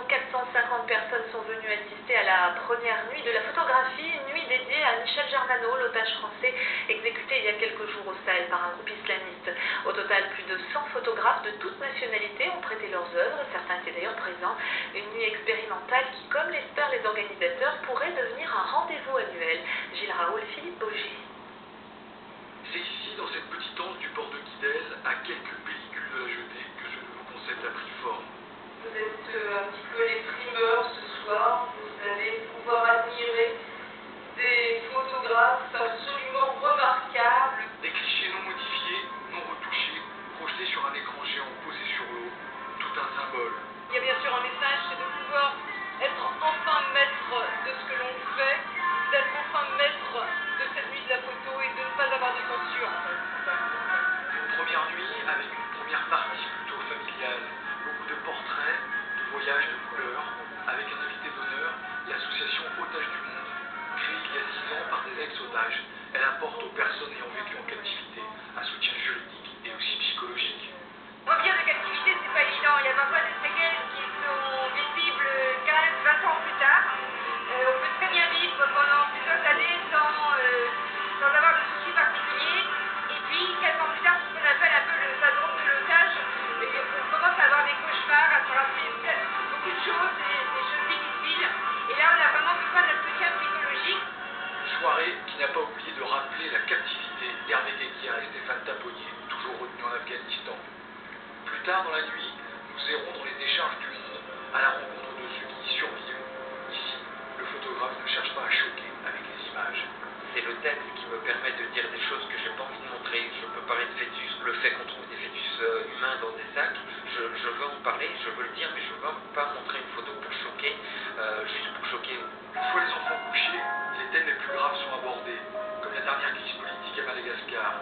450 personnes sont venues assister à la première nuit de la photographie, une nuit dédiée à Michel Germano, l'otage français exécuté il y a quelques jours au Sahel par un groupe islamiste. Au total, plus de 100 photographes de toutes nationalités ont prêté leurs œuvres, certains étaient d'ailleurs présents. Une nuit expérimentale qui, comme l'espèrent les organisateurs, pourrait devenir un rendez-vous annuel. Gilles Raoul, Philippe Boger. C'est ici, dans cette petite anse du port de Guidel, à quelques pellicules de la jetée, que ce nouveau concept a pris forme. Vous êtes un petit peu les primeurs ce soir. Vous allez pouvoir admirer des photographes absolument remarquables. Des clichés non modifiés, non retouchés, projetés sur un écran géant posé sur l'eau, tout un symbole. Il y a bien sûr un message, c'est de pouvoir être enfin maître de ce que l'on fait, d'être enfin maître de cette nuit de la photo et de ne pas avoir de censure en fait. Une première nuit avec une première partie plutôt familiale, beaucoup de portraits, de voyages, de couleurs, avec un invité d'honneur, l'association Otages du Monde, créée il y a 6 ans par des ex-otages. Elle apporte aux personnes ayant vécu en captivité un soutien juridique et aussi psychologique. Revenir de captivité, c'est pas évident. Il y a parfois des séquelles qui sont visibles 15, 20 ans plus tard. On peut très bien vivre pendant plusieurs années sans avoir de soucis particuliers. Et puis, 15 ans plus tard, c'est ce qu'on appelle un peu le syndrome de l'otage. Et on commence à avoir des cauchemars, à se rappeler beaucoup de choses, des choses difficiles. Et là, on a vraiment besoin d'un soutien psychologique. Soirée qui n'a pas oublié de rappeler la captivité d'Hervé Guéguière et Stéphane Taponnier, toujours retenus en Afghanistan. Plus tard dans la nuit, nous errons dans les décharges du monde à la rencontre de ceux qui y survivent. Ici, le photographe ne cherche pas à choquer avec les images. C'est le texte qui me permet de dire des choses que j'ai pas envie de montrer. Je peux parler de fœtus, le fait qu'on trouve des fœtus humains dans des sacs. Je veux en parler, je veux le dire, mais je veux pas montrer une photo pour choquer, juste pour choquer. Une fois les enfants couchés, les thèmes les plus graves sont abordés, comme la dernière crise politique à Madagascar.